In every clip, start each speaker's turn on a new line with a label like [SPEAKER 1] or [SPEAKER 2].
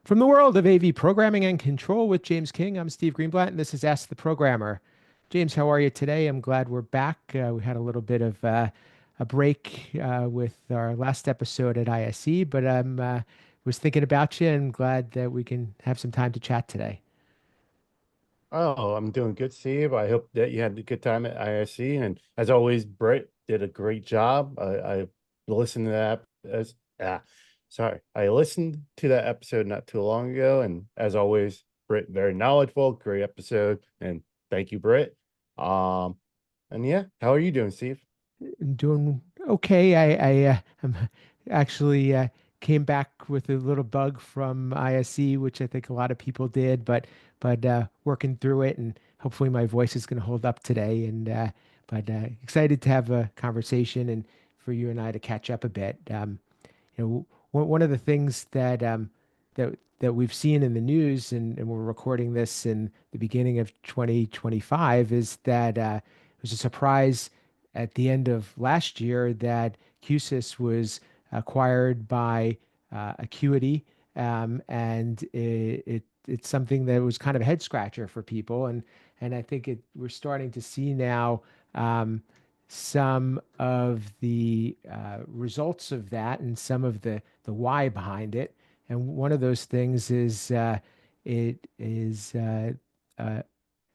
[SPEAKER 1] From the world of AV programming and control with James King, I'm Steve Greenblatt, and this is Ask the Programmer. James, how are you today? I'm glad we're back. We had a little bit of a break with our last episode at ISE, but I was thinking about you and glad that we can have some time to chat today.
[SPEAKER 2] Oh, I'm doing good, Steve. I hope that you had a good time at ISC. And as always, Britt did a great job. I listened to that as sorry. I listened to that episode not too long ago. And as always, Britt, very knowledgeable, great episode. And thank you, Britt. Um, and yeah, how are you doing, Steve?
[SPEAKER 1] I'm doing okay. I'm actually came back with a little bug from ISE, which I think a lot of people did, but working through it, and hopefully my voice is going to hold up today. And but excited to have a conversation and for you and I to catch up a bit. One of the things that we've seen in the news, and we're recording this in the beginning of 2025, is that it was a surprise at the end of last year that Q-SYS was acquired by Acuity, and it's something that was kind of a head scratcher for people, and I think we're starting to see now. Some of the results of that and some of the why behind it. And one of those things is it is uh,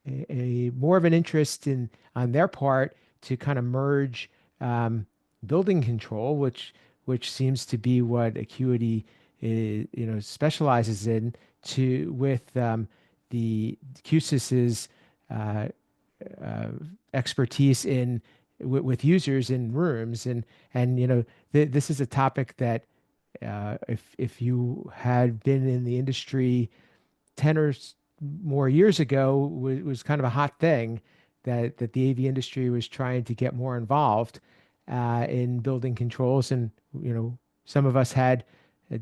[SPEAKER 1] a more of an interest in on their part to kind of merge um, building control, which seems to be what Acuity specializes in, to with the QSYS's uh, uh, expertise in with users in rooms, and this is a topic that if you had been in the industry 10 or more years ago was kind of a hot thing that the AV industry was trying to get more involved in building controls. And, some of us had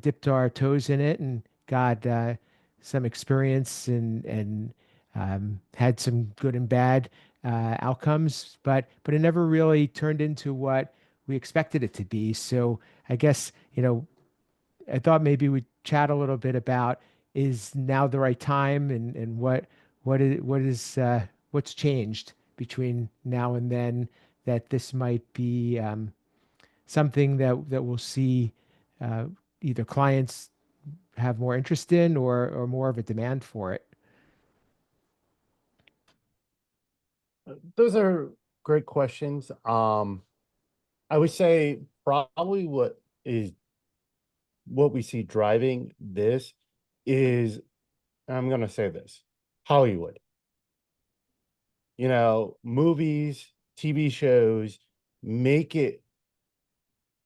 [SPEAKER 1] dipped our toes in it and got some experience and had some good and bad outcomes, but it never really turned into what we expected it to be. So I guess, I thought maybe we'd chat a little bit about is now the right time and what is what's changed between now and then that this might be something that we'll see uh, either clients have more interest in or more of a demand for it.
[SPEAKER 2] Those are great questions. I would say probably what we see driving this is, I'm going to say this, Hollywood. Movies, TV shows make it,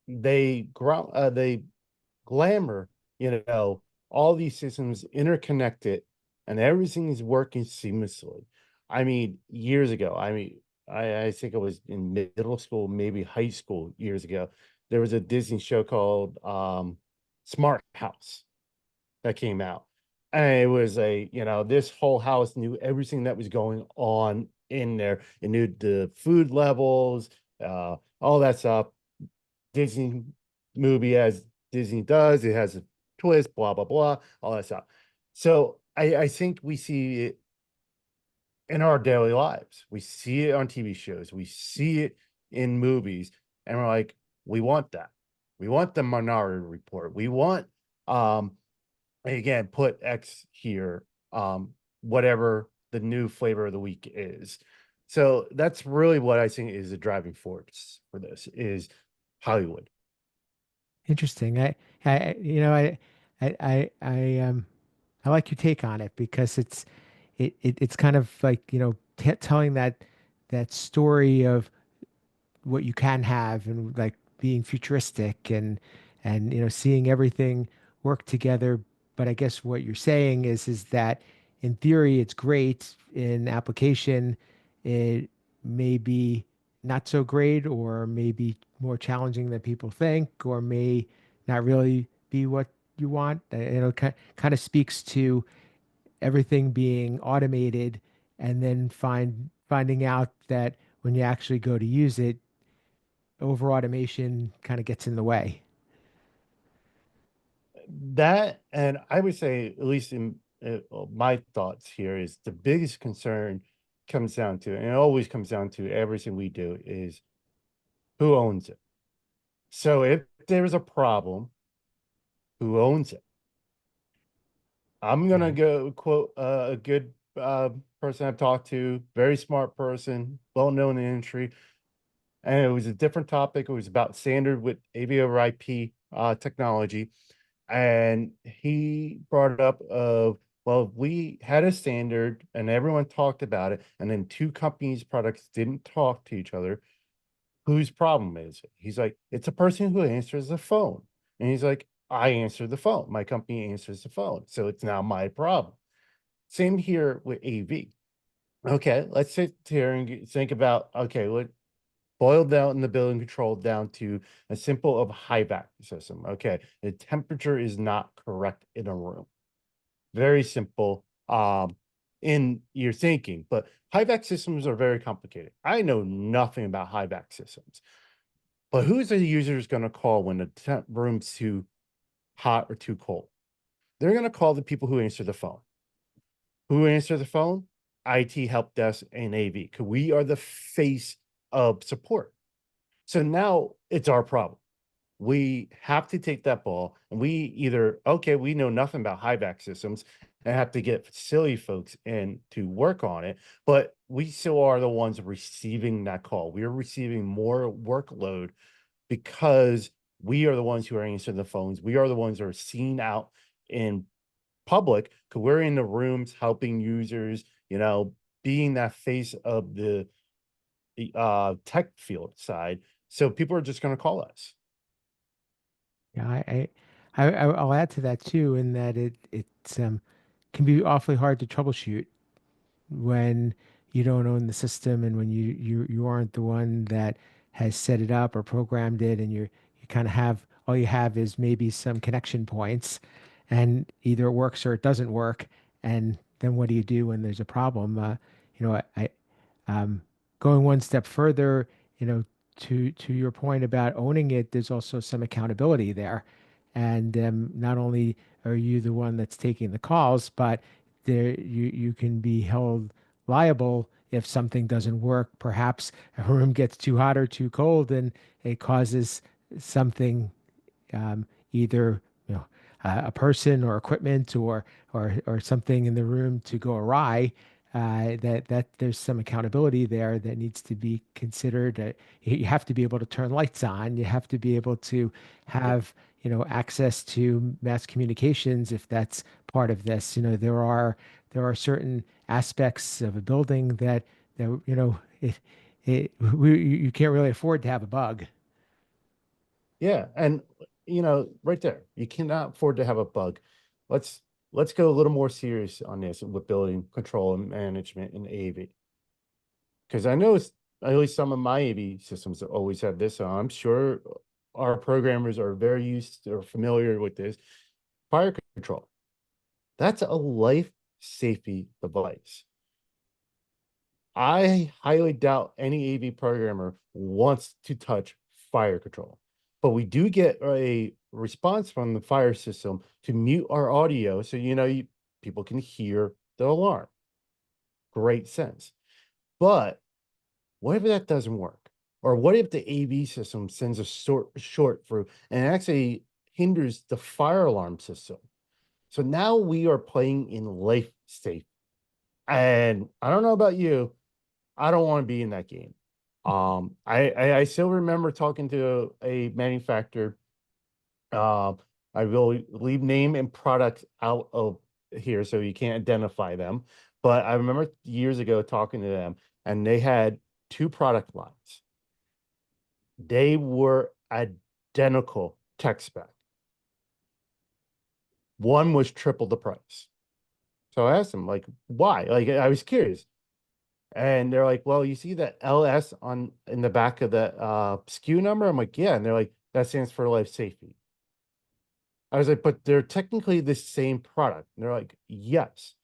[SPEAKER 2] they glamour, all these systems interconnected and everything is working seamlessly. I mean, years ago, I think I was in middle school, maybe high school years ago. There was a Disney show called Smart House that came out. And it was this whole house knew everything that was going on in there. It knew the food levels, all that stuff. Disney movie as Disney does. It has a twist, blah, blah, blah, all that stuff. So I think we see it in our daily lives. We see it on TV shows. We see it in movies. And we're like, we want that. We want the Minority Report. We want, again, put X here, whatever the new flavor of the week is. So that's really what I think is the driving force for this is Hollywood.
[SPEAKER 1] Interesting. I I like your take on it because it's kind of like, t telling that story of what you can have and like being futuristic and seeing everything work together. But I guess what you're saying is that in theory it's great, in application it may be not so great or maybe more challenging than people think or may not really be what you want. Kind of speaks to everything being automated and then finding out that when you actually go to use it, over automation kind of gets in the way.
[SPEAKER 2] That, and I would say, at least in my thoughts here, is the biggest concern comes down to, and it always comes down to everything we do, is who owns it. So if there's a problem, who owns it? I'm gonna
[SPEAKER 1] Right.
[SPEAKER 2] go quote a good person I've talked to, very smart person, well known in the industry, and it was a different topic. It was about standard with AV over IP technology, and he brought up of, well, we had a standard and everyone talked about it, and then two companies' products didn't talk to each other. Whose problem is it? He's like, it's a person who answers the phone. And he's like, I answer the phone. My company answers the phone. So it's now my problem. Same here with AV. Okay, let's sit here and think about, okay, what boiled down the building control down to a simple of high vac system. Okay, the temperature is not correct in a room. Very simple in your thinking, but high vac systems are very complicated. I know nothing about high vac systems. But who's the users going to call when the temp room's too hot or too cold? They're going to call the people who answer the phone. Who answer the phone? IT help desk and AV, because we are the face of support. So now it's our problem. We have to take that ball and we either, okay, we know nothing about high vac systems and have to get facility folks in to work on it, but we still are the ones receiving that call. We are receiving more workload because we are the ones who are answering the phones. We are the ones who are seen out in public because we're in the rooms helping users, being that face of the tech field side. So people are just going to call us.
[SPEAKER 1] Yeah, I'll add to that too, in that it's can be awfully hard to troubleshoot when you don't own the system and when you aren't the one that has set it up or programmed it, and you kind of have all you have is maybe some connection points, and either it works or it doesn't work, and then what do you do when there's a problem? Um, Going one step further, you know, to your point about owning it, there's also some accountability there. And not only are you the one that's taking the calls, but you can be held liable if something doesn't work. Perhaps a room gets too hot or too cold, and it causes something, either a person or equipment or something in the room to go awry. That there's some accountability there that needs to be considered. You have to be able to turn lights on. You have to be able to
[SPEAKER 2] Yeah.
[SPEAKER 1] have access to mass communications if that's part of this. There are certain aspects of a building that you can't really afford to have a bug.
[SPEAKER 2] Yeah. And right there, you cannot afford to have a bug. Let's let's go a little more serious on this with building control and management in AV. Because I know at least some of my AV systems always have this on. I'm sure our programmers are very used or familiar with this. Fire control. That's a life safety device. I highly doubt any AV programmer wants to touch fire control, but we do get a response from the fire system to mute our audio so people can hear the alarm. Great sense. But what if that doesn't work? Or what if the AV system sends a short through and actually hinders the fire alarm system? So now we are playing in life safety. And I don't know about you, I don't want to be in that game. I still remember talking to a manufacturer. Um, I will leave name and product out of here so you can't identify them. But I remember years ago talking to them, and they had two product lines. They were identical tech spec. One was triple the price. So I asked them, like, why? Like, I was curious. And they're like, well, you see the LS on in the back of the SKU number? I'm like, yeah. And they're like, that stands for life safety. I was like, but they're technically the same product. And they're like, yes.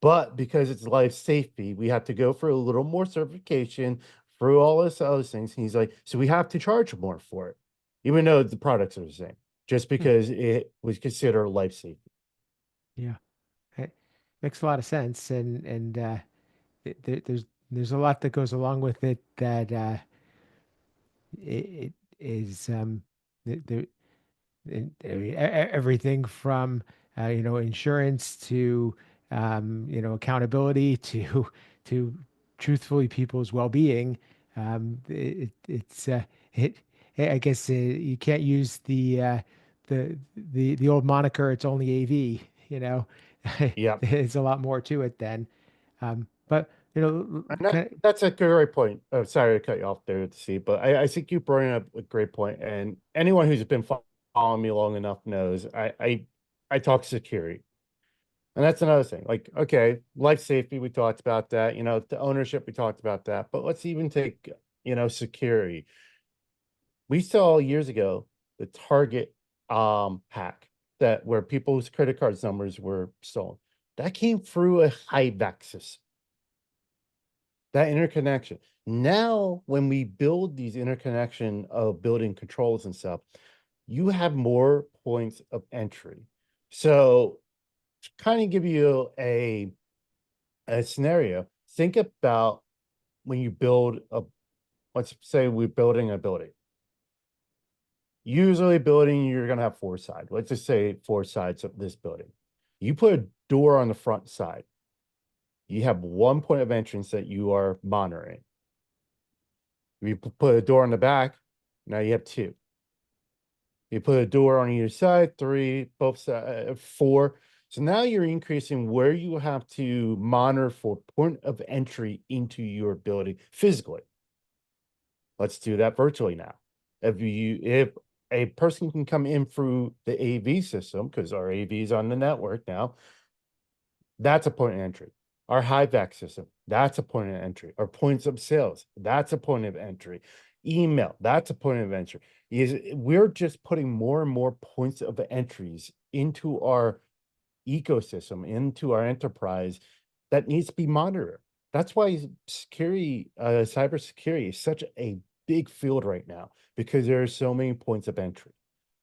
[SPEAKER 2] But because it's life safety, we have to go for a little more certification through all this other things. And he's like, so we have to charge more for it, even though the products are the same. just
[SPEAKER 1] Hmm.
[SPEAKER 2] because it was considered life safety.
[SPEAKER 1] Yeah, it makes a lot of sense, and there's a lot that goes along with it that it is there, everything from insurance to accountability to to truthfully people's well-being. It's it I guess you can't use the old moniker, it's only AV, you know.
[SPEAKER 2] Yeah.
[SPEAKER 1] There's a lot more to it then. But
[SPEAKER 2] And
[SPEAKER 1] kind of,
[SPEAKER 2] that's a great point. Oh, sorry to cut you off there, see, but I think you brought up a great point. And anyone who's been following me long enough knows I talk security. And that's another thing. Like, okay, life safety, we talked about that. The ownership, we talked about that. But let's even take, security. We saw years ago the Target hack that where people's credit cards numbers were stolen. That came through a high-vac system, that interconnection. Now, when we build these interconnection of building controls and stuff, you have more points of entry. So to kind of give you a scenario, think about when you build let's say we're building a building. Usually building, you're going to have four sides. Let's just say four sides of this building. You put a door on the front side. You have one point of entrance that you are monitoring. If you put a door on the back, now you have two. You put a door on either side, three, both sides, four. So now you're increasing where you have to monitor for point of entry into your building physically. Let's do that virtually now. If a person can come in through the AV system, because our AV is on the network now, that's a point of entry. Our high-vac system, that's a point of entry. Our points of sales, that's a point of entry. Email, that's a point of entry. We're just putting more and more points of entries into our ecosystem, into our enterprise that needs to be monitored. That's why security, cybersecurity is such a big field right now because there are so many points of entry.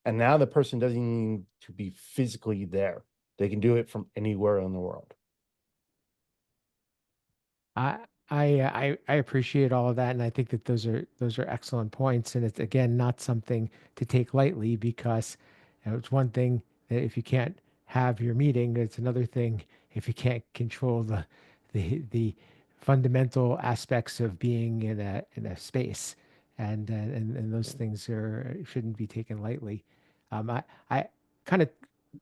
[SPEAKER 2] And now the person doesn't need to be physically there. They can do it from anywhere in the world.
[SPEAKER 1] I I appreciate all of that, and I think that those are excellent points. And it's again not something to take lightly because it's one thing that if you can't have your meeting, it's another thing if you can't control the fundamental aspects of being in a space, and those things are shouldn't be taken lightly. I kind of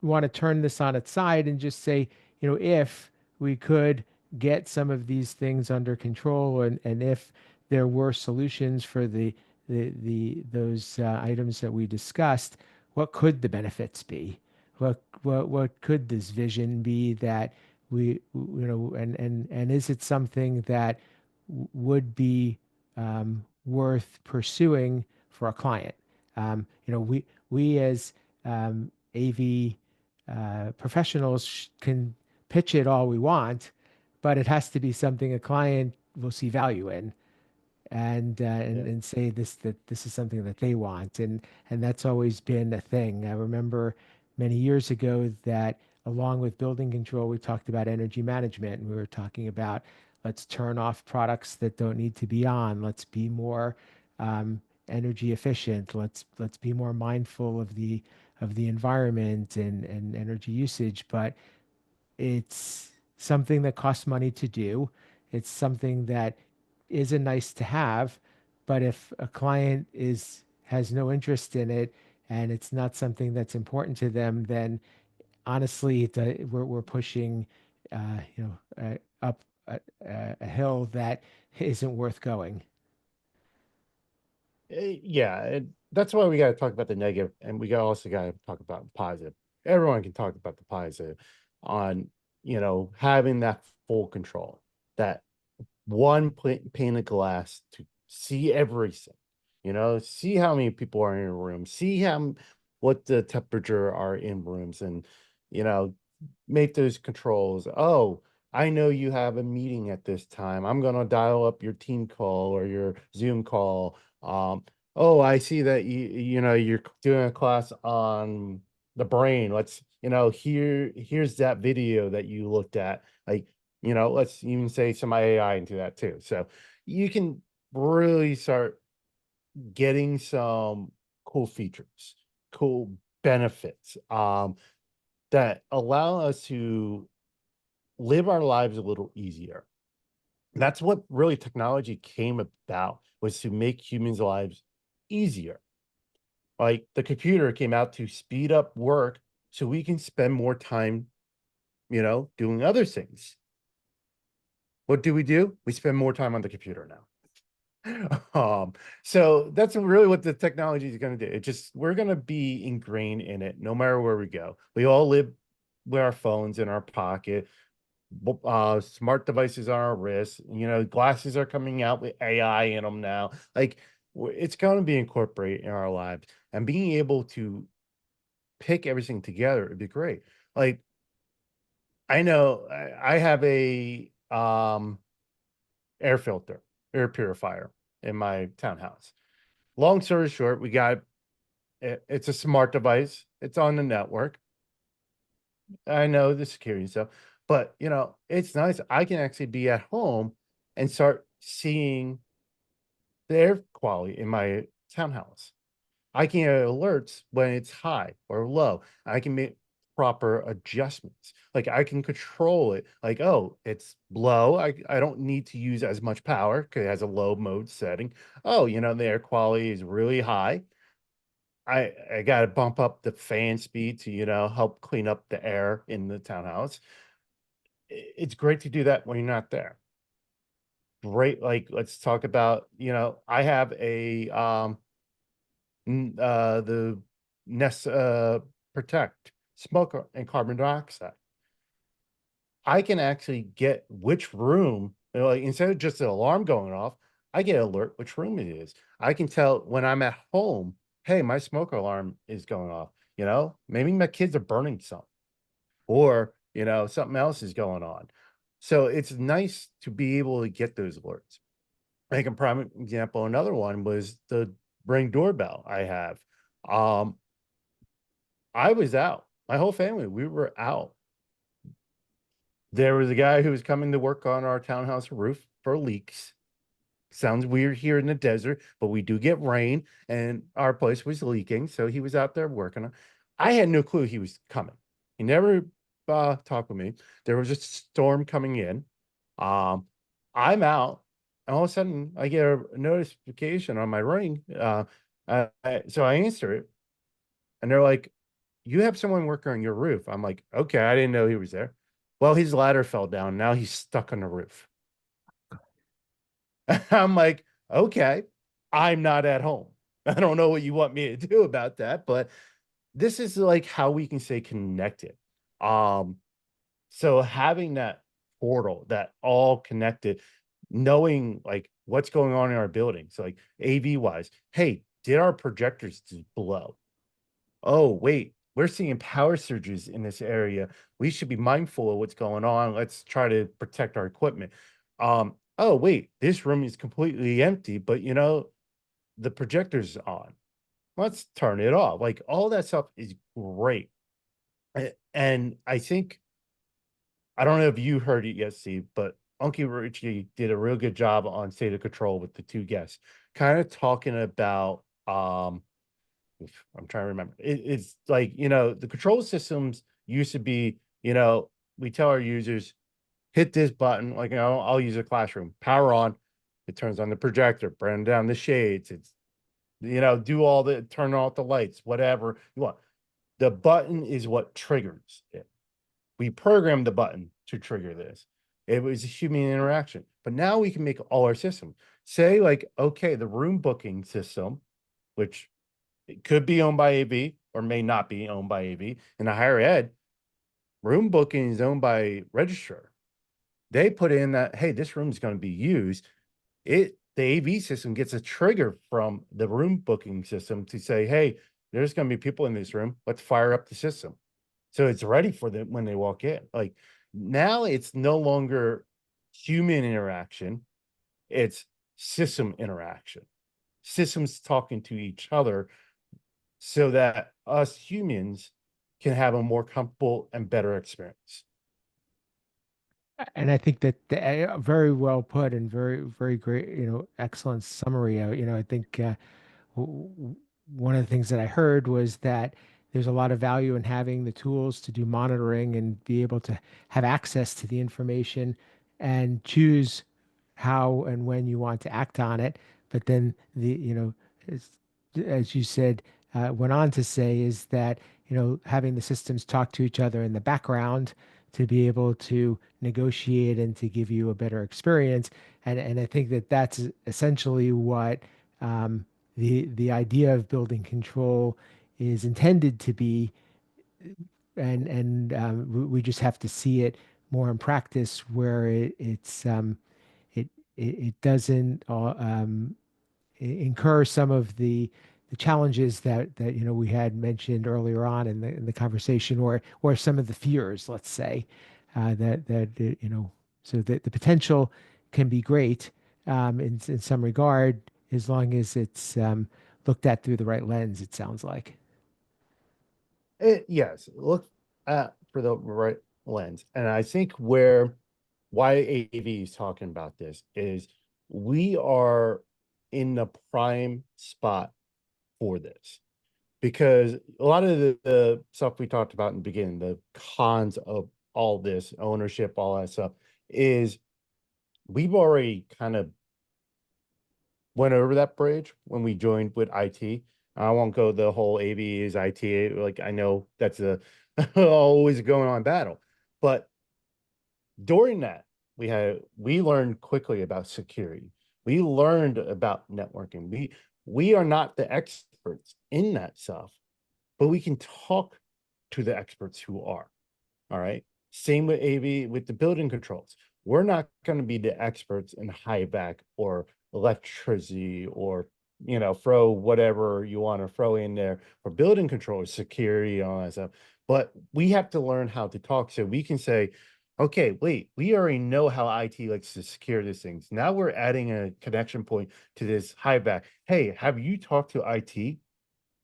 [SPEAKER 1] want to turn this on its side and just say, if we could get some of these things under control, and if there were solutions for the those items that we discussed, what could the benefits be? What could this vision be that and is it something that would be worth pursuing for a client? We as AV professionals can pitch it all we want, but it has to be something a client will see value in
[SPEAKER 2] Yeah.
[SPEAKER 1] and say that this is something that they want, and that's always been a thing. I remember many years ago that along with building control, we talked about energy management, and we were talking about let's turn off products that don't need to be on. Let's be more energy efficient. Let's be more mindful of the environment and energy usage. But it's something that costs money to do. It's something that is a nice to have, but if a client is has no interest in it and it's not something that's important to them, then honestly, we're pushing, up a hill that isn't worth going.
[SPEAKER 2] Yeah, that's why we got to talk about the negative, and we also got to talk about the positive. Everyone can talk about the positive on, having that full control, that one pane of glass to see everything, see how many people are in a room, see what the temperature are in rooms, and you know make those controls. Oh, I know you have a meeting at this time. I'm going to dial up your team call or your Zoom call. Oh, I see that you're doing a class on the brain. Let's, here's that video that you looked at. Like, let's even say some AI into that too. So you can really start getting some cool features, cool benefits, that allow us to live our lives a little easier. That's what really technology came about, was to make humans' lives easier. Like the computer came out to speed up work so we can spend more time, doing other things. What do? We spend more time on the computer now. Um, so that's really what the technology is going to do. It just, we're going to be ingrained in it no matter where we go. We all live with our phones in our pocket, smart devices on our wrists. Glasses are coming out with AI in them now. Like, it's going to be incorporated in our lives, and being able to pick everything together would be great. Like, I know I have a air filter, air purifier in my townhouse. Long story short, we got it, it's a smart device. It's on the network. I know the security stuff, but it's nice. I can actually be at home and start seeing the air quality in my townhouse. I can get alerts when it's high or low. I can make proper adjustments. Like, I can control it. Like, oh, it's low. I don't need to use as much power because it has a low mode setting. Oh, the air quality is really high. I got to bump up the fan speed to, help clean up the air in the townhouse. It's great to do that when you're not there. Great. Like, let's talk about, I have a the Nest Protect smoke and carbon dioxide. I can actually get which room, like, instead of just an alarm going off, I get alert which room it is. I can tell when I'm at home, hey, my smoke alarm is going off. Maybe my kids are burning something, or something else is going on. So it's nice to be able to get those alerts. Like a prime example, another one was the Ring doorbell I have. Um, I was out. My whole family, we were out. There was a guy who was coming to work on our townhouse roof for leaks. Sounds weird here in the desert, but we do get rain, and our place was leaking. So he was out there working on. I had no clue he was coming. He never talked with me. There was a storm coming in. Um, I'm out, and all of a sudden I get a notification on my ring. So I answer it, and they're like, "You have someone working on your roof." I'm like, "Okay, I didn't know he was there." Well, his ladder fell down. Now he's stuck on the roof. I'm like, "Okay, I'm not at home. I don't know what you want me to do about that, but this is like how we can stay connected." Um, so having that portal, that all connected, knowing like what's going on in our building. So like AV wise, hey, did our projectors just blow? Oh, wait, we're seeing power surges in this area. We should be mindful of what's going on. Let's try to protect our equipment. Oh, wait, this room is completely empty, but the projector's on. Let's turn it off. Like, all that stuff is great. And I think, I don't know if you heard it yet, Steve, but Uncle Richie did a real good job on State of Control with the two guests, kind of talking about I'm trying to remember. It's like, the control systems used to be, we tell our users, hit this button, like, I'll use a classroom, power on, it turns on the projector, burn down the shades, it's, do all the, turn off the lights, whatever you want. The button is what triggers it. We programmed the button to trigger this. It was a human interaction, but now we can make all our systems. Say, like, okay, the room booking system, which it could be owned by AV or may not be owned by AV. In a higher ed, room booking is owned by registrar. They put in that, hey, this room is going to be used. The AV system gets a trigger from the room booking system to say, hey, there's going to be people in this room. Let's fire up the system. So it's ready for them when they walk in. Like, now it's no longer human interaction, it's system interaction. systems talking to each other so that us humans can have a more comfortable and better experience.
[SPEAKER 1] And I think that very well put and very, very great, excellent summary. I think one of the things that I heard was that there's a lot of value in having the tools to do monitoring and be able to have access to the information and choose how and when you want to act on it. But then as, as you said, went on to say is that, having the systems talk to each other in the background to be able to negotiate and to give you a better experience. And I think that that's essentially what um, the idea of building control is intended to be, and we just have to see it more in practice where it doesn't incur some of the challenges that we had mentioned earlier on in the conversation, or some of the fears, let's say, so that the potential can be great in some regard as long as it's looked at through the right lens, it sounds like.
[SPEAKER 2] Yes, look at for the right lens. And I think why AV is talking about this is we are in the prime spot for this because a lot of the stuff we talked about in the beginning, the cons of all this ownership, all that stuff, is we've already kind of went over that bridge when we joined with IT. I won't go the whole AV is IT. Like I know that's a always a going on battle, but during that we learned quickly about security. We learned about networking. We are not the experts in that stuff, but we can talk to the experts who are. All right. Same with AV with the building controls. We're not going to be the experts in high back or electricity or throw whatever you want to throw in there for building controls, security, all that stuff. But we have to learn how to talk so we can say, okay, wait, we already know how IT likes to secure these things. Now we're adding a connection point to this high back. Hey, have you talked to IT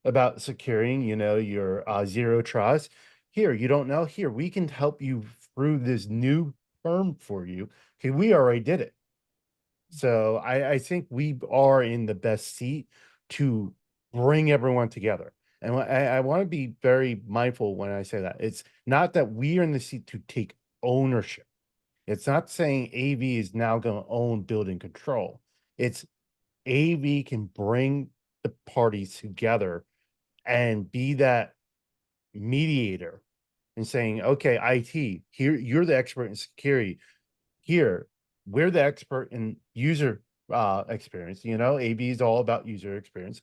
[SPEAKER 2] about securing, your zero trust? Here, you don't know. Here, we can help you through this new firm for you. Okay, we already did it. So I think we are in the best seat to bring everyone together. And I want to be very mindful when I say that. It's not that we are in the seat to take ownership. It's not saying AV is now going to own building control. It's AV can bring the parties together and be that mediator and saying, okay, IT, here you're the expert in security. Here, we're the expert in user experience. AV is all about user experience.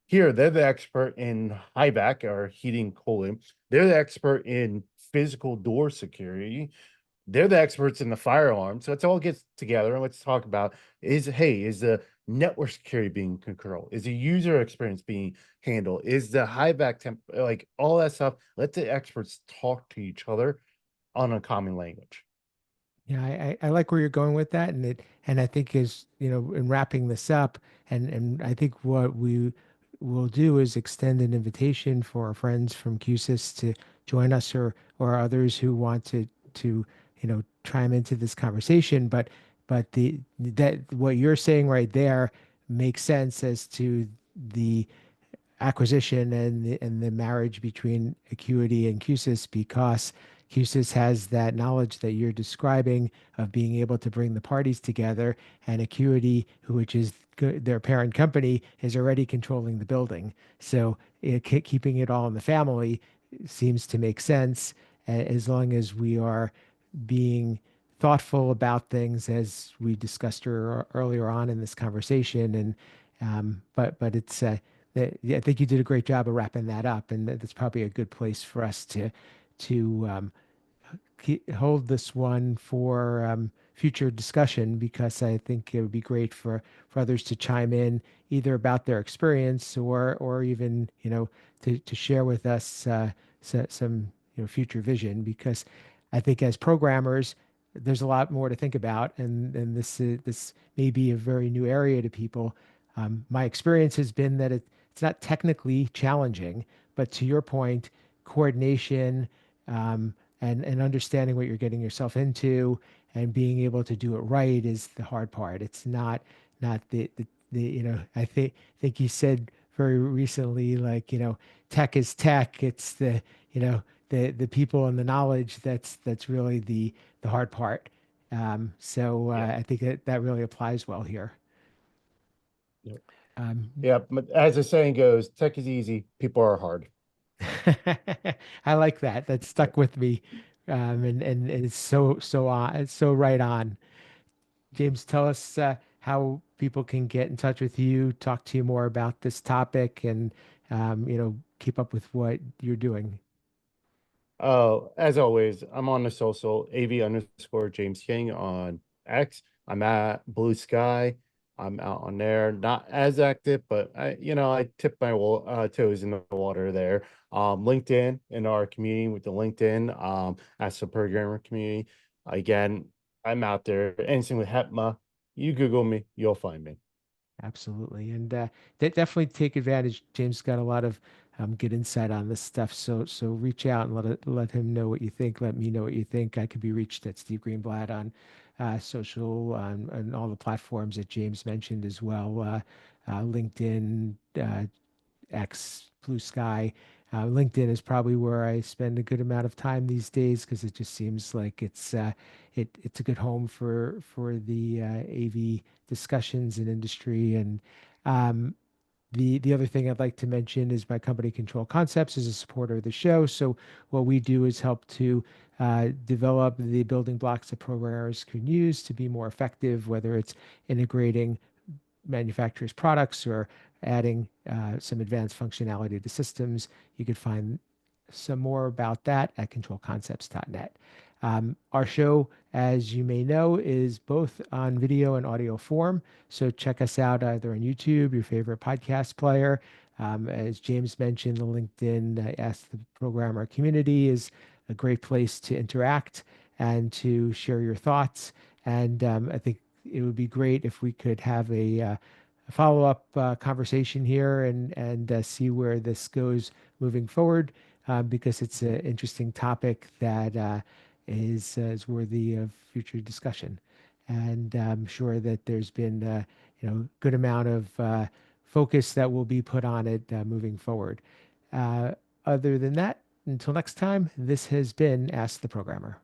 [SPEAKER 2] Here, they're the expert in high back or heating, cooling. They're the expert in physical door security. They're the experts in the fire alarm. So let's all get together and let's talk about is the network security being controlled? Is the user experience being handled? Is the high back temp, like all that stuff? Let the experts talk to each other on a common language.
[SPEAKER 1] Yeah, I like where you're going with that, and I think is in wrapping this up, and I think what we will do is extend an invitation for our friends from Q-SYS to join us, or others who want to chime into this conversation. But the that what you're saying right there makes sense as to the acquisition and the marriage between Acuity and Q-SYS, because Q-SYS has that knowledge that you're describing of being able to bring the parties together, and Acuity, which is their parent company, is already controlling the building. So keeping it all in the family seems to make sense, as long as we are being thoughtful about things as we discussed earlier on in this conversation. And but it's yeah, I think you did a great job of wrapping that up, and that's probably a good place for us to hold this one for future discussion, because I think it would be great for others to chime in either about their experience, or even to share with us some future vision, because I think as programmers there's a lot more to think about, and this may be a very new area to people. My experience has been that it's not technically challenging, but to your point, coordination, um, and understanding what you're getting yourself into and being able to do it right is the hard part. It's not the I think you said very recently, like, tech is tech. It's you know the people and the knowledge that's really the hard part. So
[SPEAKER 2] Yeah.
[SPEAKER 1] I think that really applies well here.
[SPEAKER 2] Yeah.
[SPEAKER 1] Um,
[SPEAKER 2] Yeah. But as the saying goes, tech is easy, people are hard.
[SPEAKER 1] I like that. That
[SPEAKER 2] Yeah.
[SPEAKER 1] stuck with me, and it's it's so right on. James, tell us how people can get in touch with you, talk to you more about this topic, and keep up with what you're doing.
[SPEAKER 2] Oh, as always, I'm on the social AV_James King on X. I'm at Blue Sky. I'm out on there, not as active, but I tip my toes in the water there. LinkedIn in our community with the LinkedIn, as a programmer community. Again, I'm out there. Anything with HEPMA, you Google me, you'll find me.
[SPEAKER 1] Absolutely. And definitely take advantage. James got a lot of good insight on this stuff. So reach out and let him know what you think. Let me know what you think. I could be reached at Steve Greenblatt on social and all the platforms that James mentioned as well. LinkedIn, X, Blue Sky. LinkedIn is probably where I spend a good amount of time these days because it just seems like it's a good home for the AV discussions in industry. And um, the other thing I'd like to mention is my company Control Concepts is a supporter of the show. So what we do is help to develop the building blocks that programmers can use to be more effective, whether it's integrating manufacturers' products or adding some advanced functionality to systems. You could find some more about that at controlconcepts.net. Our show, as you may know, is both on video and audio form. So check us out either on YouTube, your favorite podcast player. As James mentioned, the LinkedIn Ask the Programmer community is a great place to interact and to share your thoughts. And I think it would be great if we could have a follow-up conversation here and see where this goes moving forward, because it's an interesting topic that is worthy of future discussion. And I'm sure that there's been good amount of focus that will be put on it moving forward. Uh, Other than that, until next time, this has been Ask the Programmer.